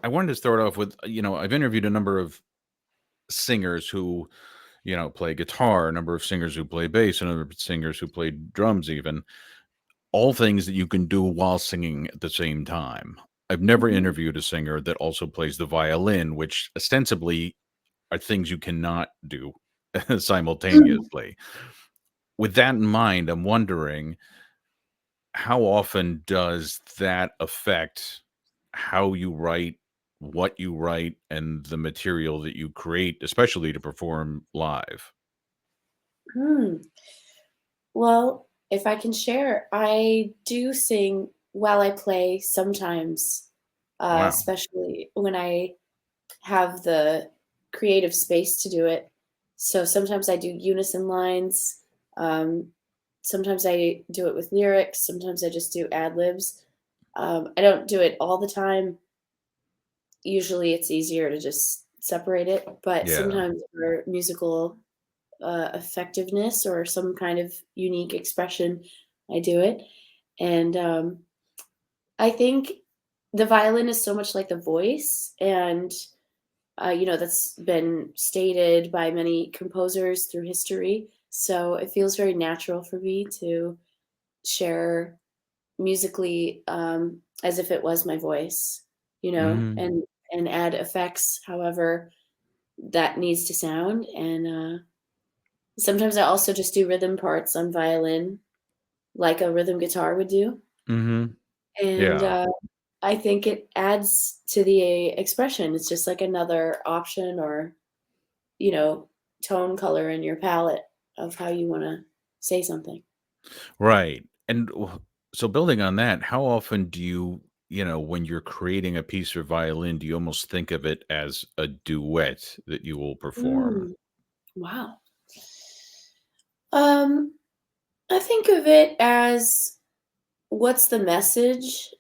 I wanted to start off with, I've interviewed a number of singers who, play guitar, a number of singers who play bass, a number of singers who play drums, even all things that you can do while singing at the same time. I've never Mhm. interviewed a singer that also plays the violin, which ostensibly are things you cannot do simultaneously. With that in mind, I'm wondering, how often does that affect how you write, what you write, and the material that you create, especially to perform live? Hmm. Well, if I can share, I do sing while I play sometimes, Wow. especially when I have the creative space to do it. So sometimes I do unison lines. Um, Sometimes I do it with lyrics. Sometimes I just do ad libs. I don't do it all the time. Usually it's easier to just separate it, but Yeah. sometimes for musical effectiveness or some kind of unique expression, I do it. And I think the violin is so much like the voice, and that's been stated by many composers through history. So it feels very natural for me to share musically as if it was my voice, Mhm. and add effects however that needs to sound. And sometimes I also just do rhythm parts on violin, like a rhythm guitar would do. Mhm. And Yeah. I think it adds to the expression. It's just like another option or, you know, tone color in your palette of how you want to say something. Right. And so building on that, how often do you, when you're creating a piece for violin, do you almost think of it as a duet that you will perform? Mm, wow. Um, I think of it as what's the message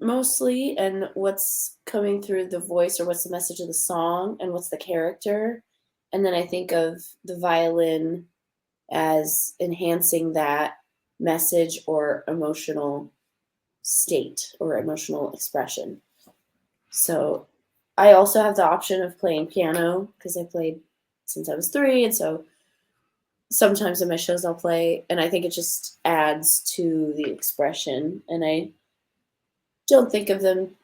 mostly, and what's coming through the voice, or what's the message of the song, and what's the character. And then I think of the violin as enhancing that message or emotional state or emotional expression. So I also have the option of playing piano because I played since I was 3, and so sometimes in my shows I'll play, and I think it just adds to the expression. And I don't think of them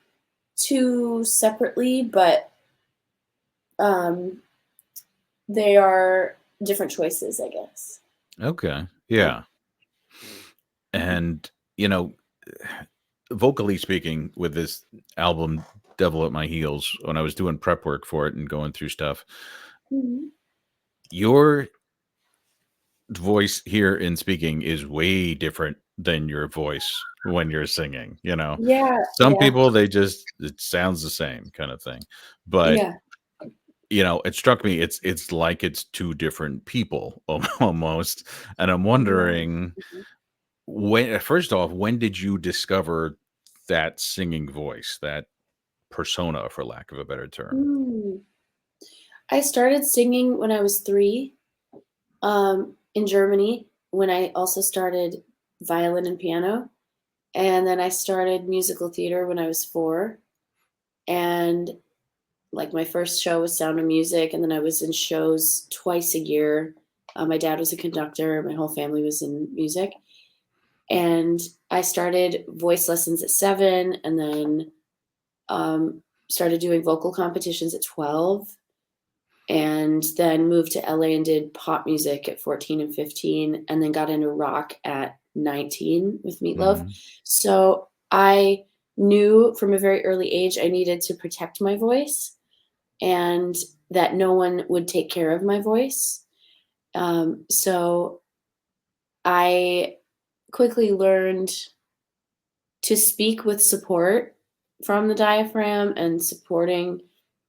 too separately, but um, they are different choices, I guess. Okay. Yeah. Yeah. And, you know, vocally speaking, with this album, Devil at My Heels, when I was doing prep work for it and going through stuff, Mhm. your voice here in speaking is way different than your voice when you're singing. Yeah, Some yeah, people, it sounds the same kind of thing. But, yeah. it struck me, it's like it's two different people almost. And I'm Yeah. wondering, Mhm. when, first off, when did you discover that singing voice, that persona, for lack of a better term? Mm. I started singing when I was 3, in Germany, when I also started violin and piano, and then I started musical theater when I was 4, and, like, my first show was Sound of Music, and then I was in shows twice a year. My dad was a conductor, my whole family was in music, and I started voice lessons at 7, and then, um, started doing vocal competitions at 12, and then moved to LA and did pop music at 14 and 15, and then got into rock at 19 with Meatloaf. Mhm. So I knew from a very early age I needed to protect my voice and that no one would take care of my voice. So I quickly learned to speak with support from the diaphragm and supporting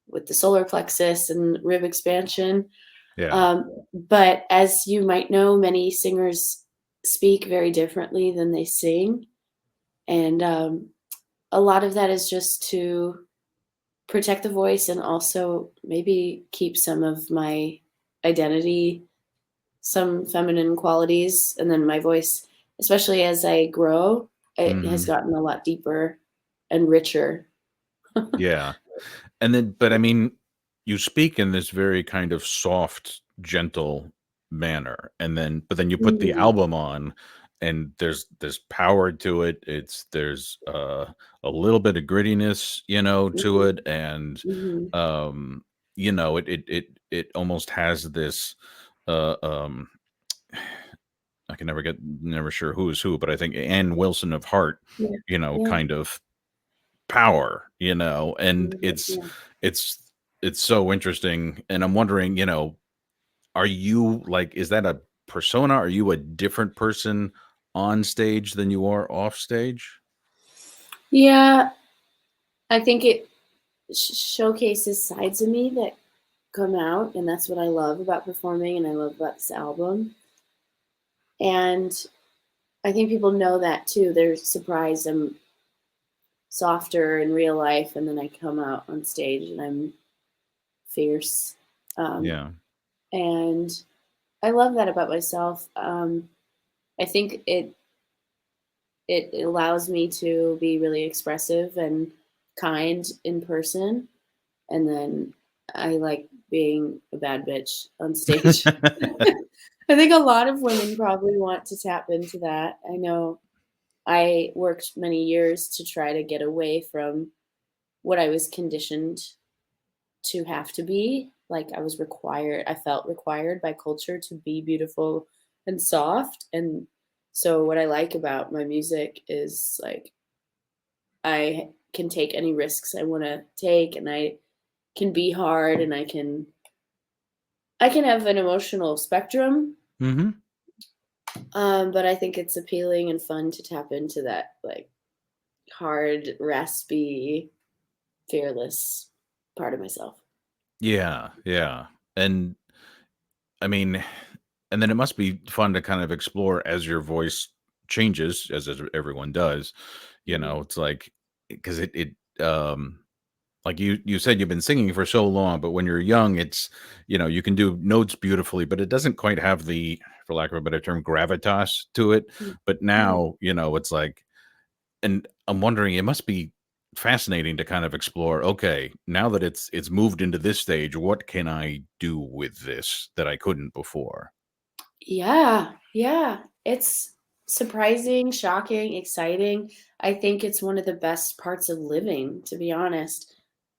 with the solar plexus and rib expansion. Yeah. But as you might know, many singers speak very differently than they sing. And a lot of that is just to protect the voice and also maybe keep some of my identity, some feminine qualities. And then my voice, especially as I grow, it has Mhm. gotten a lot deeper and richer. Yeah. And then, but I mean, you speak in this very kind of soft, gentle manner, and then, but then you put the Mhm, album on, and there's power to it. There's a little bit of grittiness, to mhm, it, and mhm. um, it almost has this. Uh, um, I can never sure who is who, but I think Ann Wilson of Heart, Yeah, yeah, kind of power, and yeah. it's it's so interesting. And I'm wondering, are you like, is that a persona? Are you a different person on stage than you are off stage? Yeah, I think it showcases sides of me that come out, and that's what I love about performing and I love about this album. And I think people know that too. They're surprised I'm softer in real life, and then I come out on stage and I'm fierce. Um, Yeah. and I love that about myself. I think it allows me to be really expressive and kind in person, and then I like being a bad bitch on stage. I think a lot of women probably want to tap into that. I know I worked many years to try to get away from what I was conditioned to have to be. Like I felt required by culture to be beautiful and soft. And so what I like about my music is like I can take any risks I want to take, and I can be hard, and I can have an emotional spectrum. Hmm. But I think it's appealing and fun to tap into that like hard, raspy, fearless part of myself. Yeah, yeah. And I mean, and then it must be fun to kind of explore as your voice changes, as everyone does. Mhm. It's like, because um like you said, you've been singing for so long, but when you're young, it's, you can do notes beautifully, but it doesn't quite have the, for lack of a better term, gravitas to it. Mm. But Right. now, it's like, and I'm wondering, it must be fascinating to kind of explore, okay, now that it's moved into this stage, what can I do with this that I couldn't before? Yeah, yeah. It's surprising, shocking, exciting. I think it's one of the best parts of living, to be honest.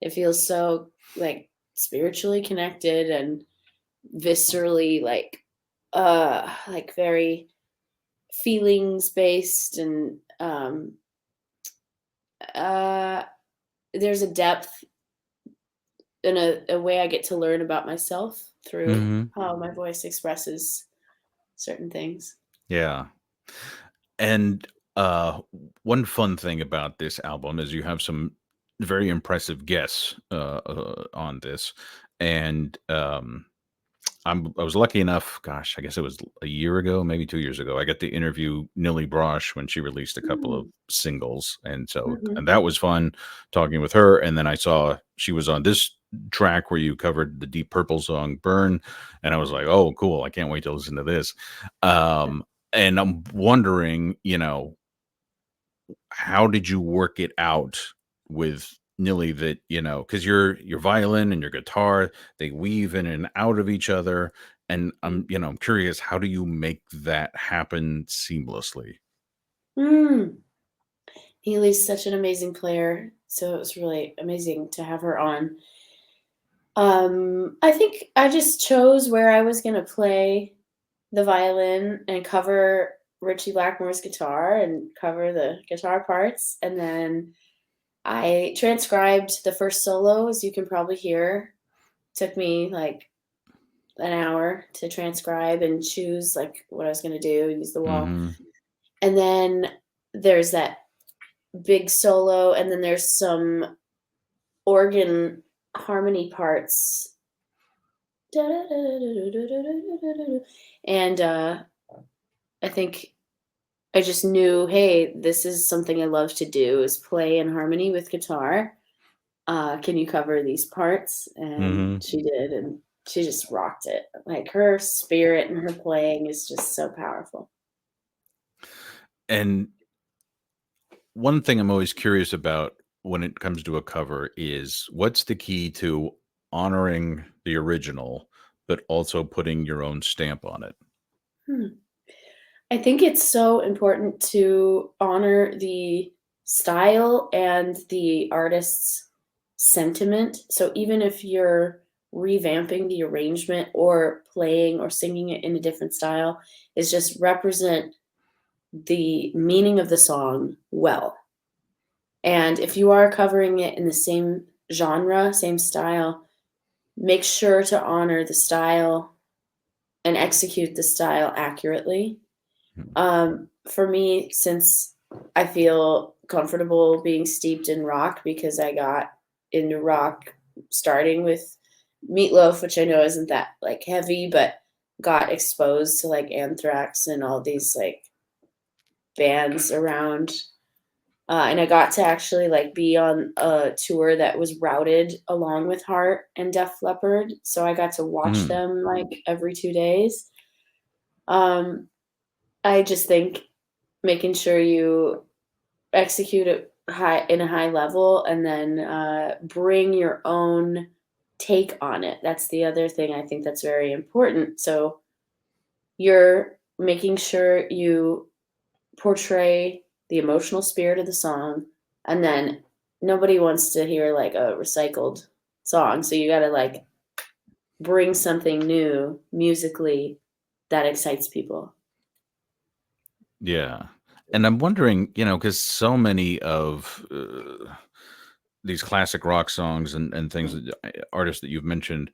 It feels so like spiritually connected and viscerally like very feelings based, and uh there's a depth and a way I get to learn about myself through Hmm. how my voice expresses certain things. Yeah. And one fun thing about this album is you have some very impressive guests on this, and I was lucky enough. Gosh, I guess it was a year ago, maybe 2 years ago. I got to interview Nilly Brosh when she released a couple of Mm, singles, and so mhm. and that was fun talking with her. And then I saw she was on this track where you covered the Deep Purple song "Burn," and I was like, "Oh, cool! I can't wait to listen to this." Um, and I'm wondering, how did you work it out with Nilly that, because your violin and your guitar, they weave in and out of each other. And I'm curious, how do you make that happen seamlessly? Mm. Haley's such an amazing player, so it was really amazing to have her on. I think I just chose where I was gonna play the violin and cover Richie Blackmore's guitar and cover the guitar parts, and then I transcribed the first solo, as you can probably hear. Took me like an hour to transcribe and choose like what I was gonna do, use the wall. Mhm. And then there's that big solo, and then there's some organ harmony parts. And I think I just knew, hey, this is something I love to do is play in harmony with guitar. Can you cover these parts? And Mhm. she did, and she just rocked it. Like her spirit and her playing is just so powerful. And one thing I'm always curious about when it comes to a cover is what's the key to honoring the original, but also putting your own stamp on it? Hmm. I think it's so important to honor the style and the artist's sentiment. So even if you're revamping the arrangement or playing or singing it in a different style, is just represent the meaning of the song well. And if you are covering it in the same genre, same style, make sure to honor the style and execute the style accurately. Mhm. For me, since I feel comfortable being steeped in rock because I got into rock starting with Meatloaf, which I know isn't that like heavy, but got exposed to like Anthrax and all these like bands around. And I got to actually like be on a tour that was routed along with Heart and Def Leppard. So I got to watch Mm. them like every 2 days. Um, I just think making sure you execute it high in a high level and then bring your own take on it. That's the other thing I think that's very important. So you're making sure you portray the emotional spirit of the song, and then nobody wants to hear like a recycled song. So you got to like bring something new musically that excites people. Yeah. And I'm wondering, because so many of these classic rock songs and things, artists that you've mentioned,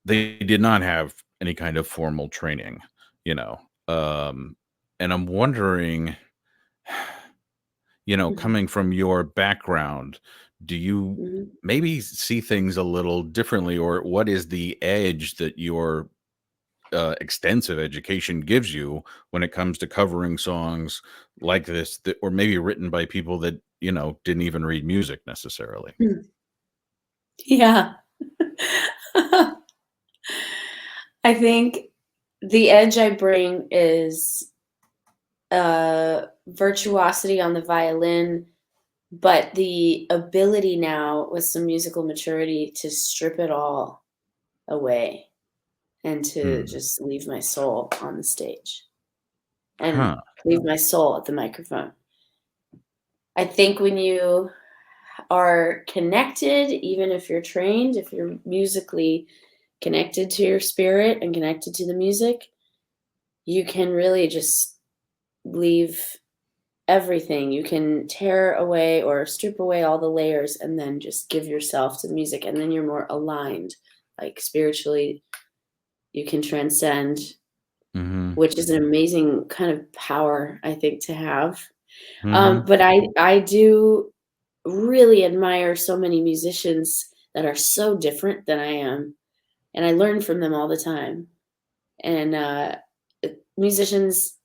they did not have any kind of formal training, you know. Um, and I'm wondering, Mhm, coming from your background, do you mhm, maybe see things a little differently, or what is the edge that your extensive education gives you when it comes to covering songs like this that or maybe written by people that didn't even read music necessarily? mm. Yeah. I think the edge I bring is virtuosity on the violin, but the ability now with some musical maturity to strip it all away and to Hmm. just leave my soul on the stage and Huh. leave my soul at the microphone. I think when you are connected, even if you're trained, if you're musically connected to your spirit and connected to the music, you can really just leave everything. You can tear away or strip away all the layers and then just give yourself to the music. And then you're more aligned, like spiritually, you can transcend, Hmm. which is an amazing kind of power, I think, to have. Hmm. But I do really admire so many musicians that are so different than I am. And I learn from them all the time. And musicians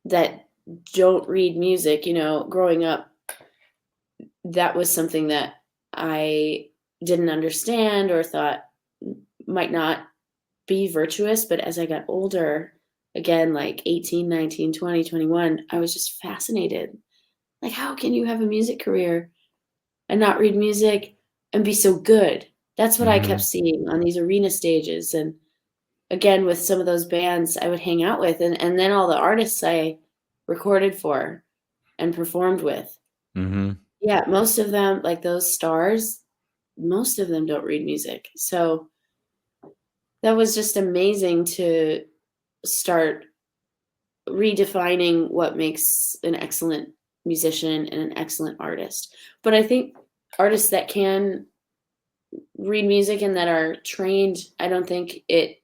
that don't read music, growing up, that was something that I didn't understand or thought might not be virtuous. But as I got older, again, like 18, 19, 20, 21, I was just fascinated. Like, how can you have a music career and not read music and be so good? That's what I kept Hmm. seeing on these arena stages. And again, with some of those bands I would hang out with, and then all the artists I recorded for and performed with. Hmm. Yeah, most of them, like those stars, most of them don't read music. So that was just amazing to start redefining what makes an excellent musician and an excellent artist. But I think artists that can read music and that are trained, I don't think it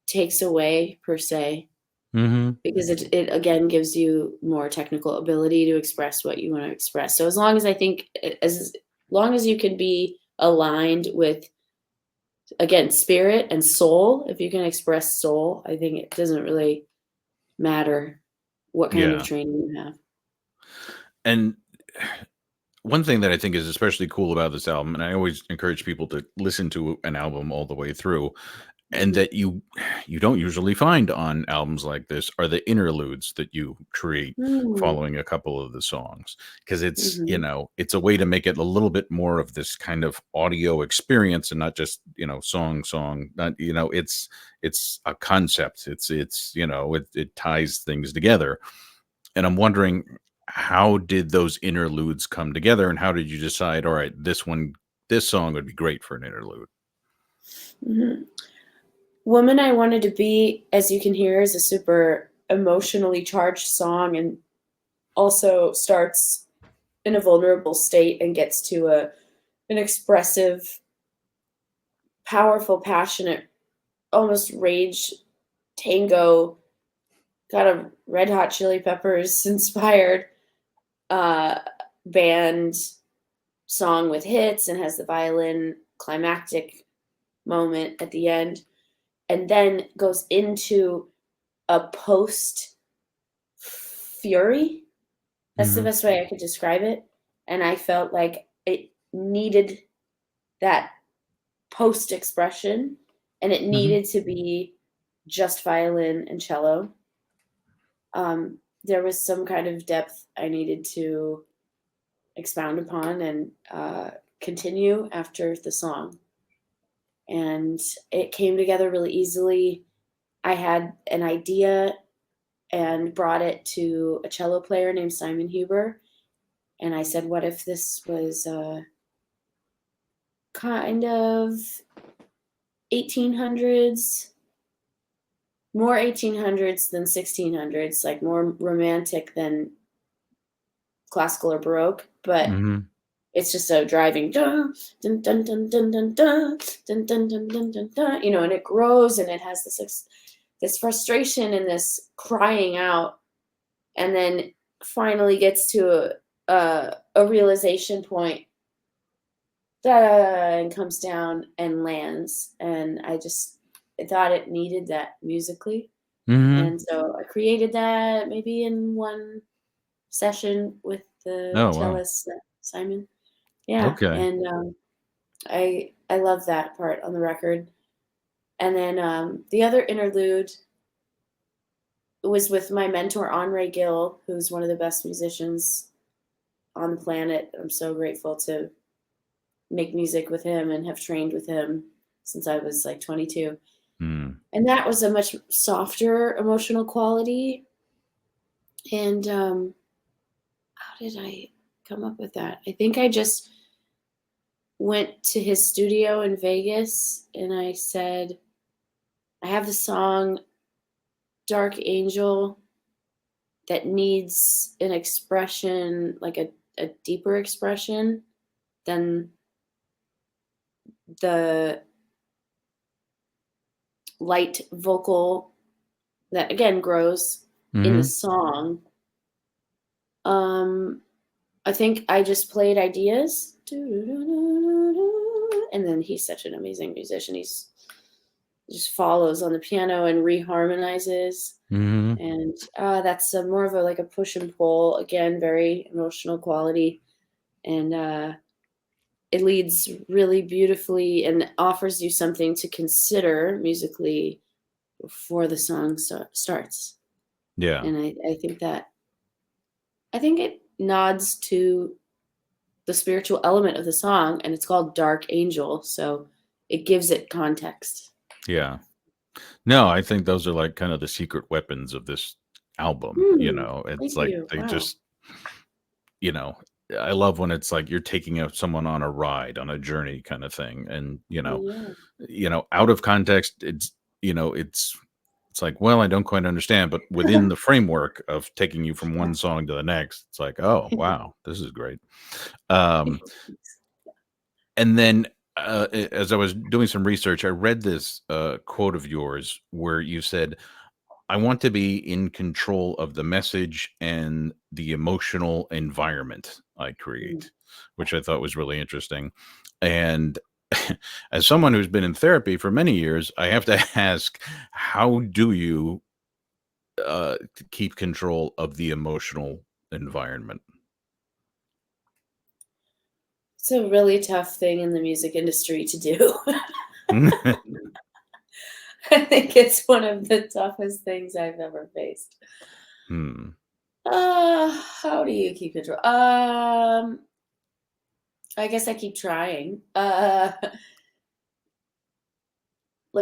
takes away per se Hmm. because it again gives you more technical ability to express what you want to express. So as long as I think as long as you can be aligned with again spirit and soul, if you can express soul, I think it doesn't really matter what kind of Yeah. training you have. And one thing that I think is especially cool about this album, and I always encourage people to listen to an album all the way through, and that you don't usually find on albums like this are the interludes that you create Mm, following a couple of the songs, because it's, mhm, it's a way to make it a little bit more of this kind of audio experience and not just, song, not, it's a concept. It's it ties things together. And I'm wondering, how did those interludes come together, and how did you decide, all right, this song would be great for an interlude? mhm. Woman I Wanted to Be, as you can hear, is a super emotionally charged song and also starts in a vulnerable state and gets to an expressive, powerful, passionate, almost rage tango, kind of Red Hot Chili Peppers inspired uh, band song with hits and has the violin climactic moment at the end, and then goes into a post fury. That's the Hmm. best way I could describe it. And I felt like it needed that post expression and it Hmm. needed to be just violin and cello. There was some kind of depth I needed to expound upon and continue after the song. And it came together really easily. I had an idea and brought it to a cello player named Simon Huber. And I said, what if this was kind of 1800s, more 1800s than 1600s, like more romantic than classical or baroque, but Hmm. it's just a driving dun dun dun dun dun dun dun dun dun dun dun dun dun, and it grows and it has this frustration and this crying out, and then finally gets to a realization point, da, and comes down and lands, and I thought it needed that musically, Hmm. and so I created that maybe in one session with the Oh, wow. cellist Simon. Yeah, Okay. and I love that part on the record. And then the other interlude was with my mentor Andre Gill, who's one of the best musicians on the planet. I'm so grateful to make music with him and have trained with him since I was like 22. Mm. And that was a much softer emotional quality. And how did I come up with that? I think I just went to his studio in Vegas and I said, I have the song Dark Angel that needs an expression, like a deeper expression than the light vocal that again grows in the Mhm. song. Um, I think I just played ideas, and then he's such an amazing musician. He just follows on the piano and reharmonizes, Mhm. and that's more of a like a push and pull. Again, very emotional quality, and it leads really beautifully and offers you something to consider musically before the song starts. Yeah. And I think it nods to the spiritual element of the song, and it's called Dark Angel, so it gives it context. Yeah. No, I think those are, like, kind of the secret weapons of this album, Hmm. It's Thank like you. they Wow. just you know, I love when it's like you're taking someone on a ride, on a journey kinda thing, and, Yeah. out of context, it's like, "Well, I don't quite understand," but within the framework of taking you from one song to the next, it's like, "Oh, wow, this is great." Um, and then, as I was doing some research, I read this, quote of yours where you said, "I want to be in control of the message and the emotional environment I Mm. create," which I thought was really interesting. And as someone who's been in therapy for many years, I have to ask, how do you keep control of the emotional environment? It's a really tough thing in the music industry to do. I think it's one of the toughest things I've ever faced. Hmm. How do you keep control? I guess I keep trying. Let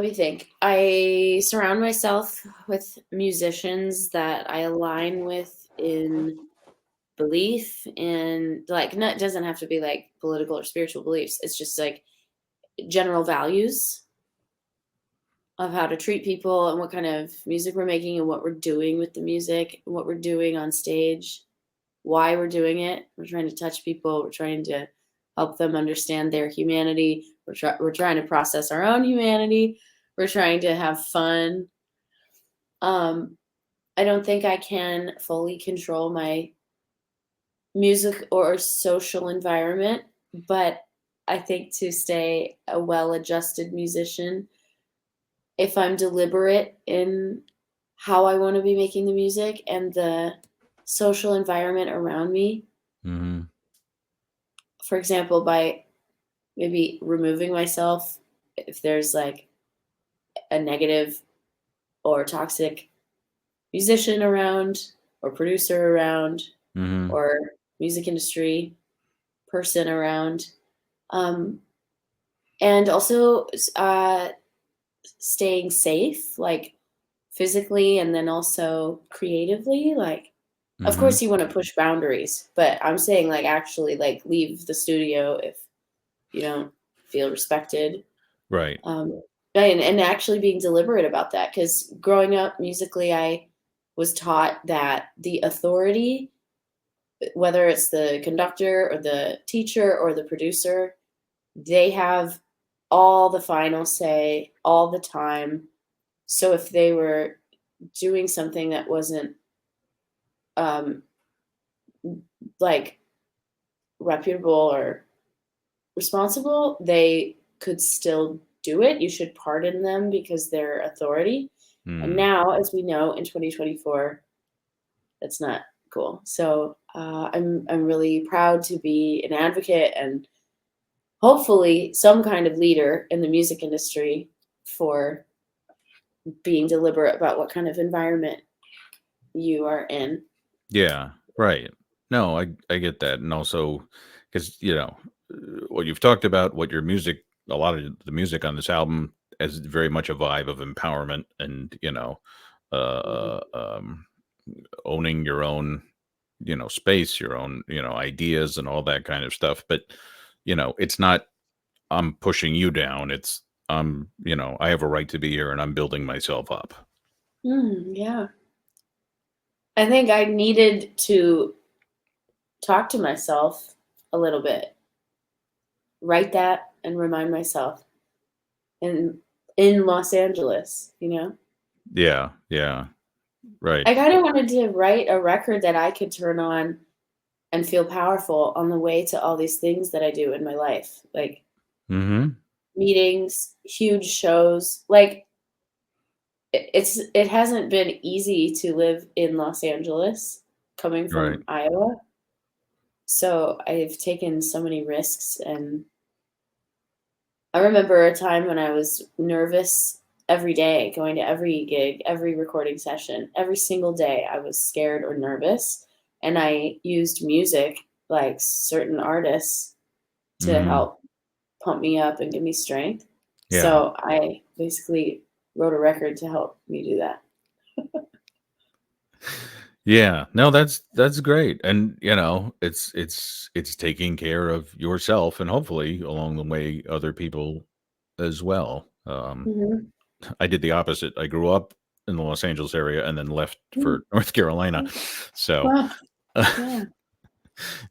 me think. I surround myself with musicians that I align with in belief and like not doesn't have to be like political or spiritual beliefs. It's just like general values of how to treat people and what kind of music we're making and what we're doing with the music, what we're doing on stage, why we're doing it. We're trying to touch people. We're trying to help them understand their humanity. We're trying to process our own humanity. We're trying to have fun. Um, I don't think I can fully control my music or social environment, but I think to stay a well adjusted musician, if I'm deliberate in how I want to be making the music and the social environment around me, Hmm. for example, by maybe removing myself if there's like a negative or toxic musician around or producer around Hmm. or music industry person around. Um, and also staying safe, like physically and then also creatively. Like, of Hmm. course, you want to push boundaries, but I'm saying like actually like leave the studio if you don't feel respected. Right. Um, and actually being deliberate about that because growing up musically, I was taught that the authority, whether it's the conductor or the teacher or the producer, they have all the final say all the time. So if they were doing something that wasn't um, like reputable or responsible, they could still do it. You should pardon them because they're authority. And Mm. now, as we know, in 2024, that's not cool. So I'm really proud to be an advocate and hopefully some kind of leader in the music industry for being deliberate about what kind of environment you are in. Yeah. Right. No, I get that, and also because what you've talked about, what your music, a lot of the music on this album, has very much a vibe of empowerment and Mhm. uh, owning your own space, your own ideas and all that kind of stuff. But it's not I'm pushing you down. It's I have a right to be here and I'm building myself up. Yeah. I think I needed to talk to myself a little bit, write that and remind myself in Los Angeles, you know? Yeah. Yeah. Right. I kind of wanted to write a record that I could turn on and feel powerful on the way to all these things that I do in my life, like Mm-hmm. meetings, huge shows. Like it hasn't been easy to live in Los Angeles coming Right. from Iowa. So I've taken so many risks and I remember a time when I was nervous every day, going to every gig, every recording session, every single day. I was scared or nervous. And I used music, like certain artists, to Mm-hmm. help pump me up and give me strength. Yeah. So I basically wrote a record to help me do that. Yeah. No, that's great. And it's taking care of yourself and hopefully along the way other people as well. Hmm. I did the opposite. I grew up in the Los Angeles area and then left for North Carolina. So Wow. Yeah.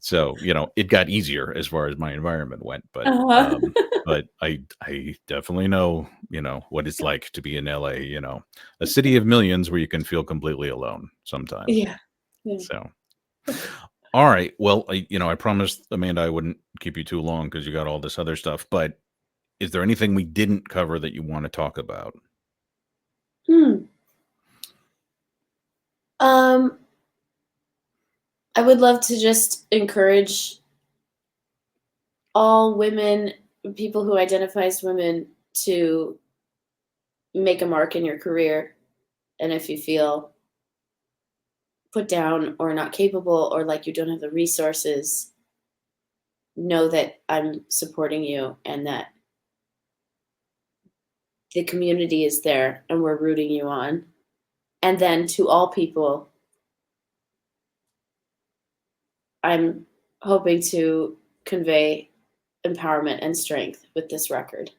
so, it got easier as far as my environment went, Uh-huh. but I definitely know, what it's like to be in LA, a city of millions where you can feel completely alone sometimes. Yeah. Yeah. So, all right. Well, I promised Amanda I wouldn't keep you too long because you got all this other stuff, but is there anything we didn't cover that you want to talk about? Hmm. Um, I would love to just encourage all women, people who identify as women, to make a mark in your career, and if you feel put down or not capable or like you don't have the resources, know that I'm supporting you and that the community is there and we're rooting you on. And then to all people, I'm hoping to convey empowerment and strength with this record.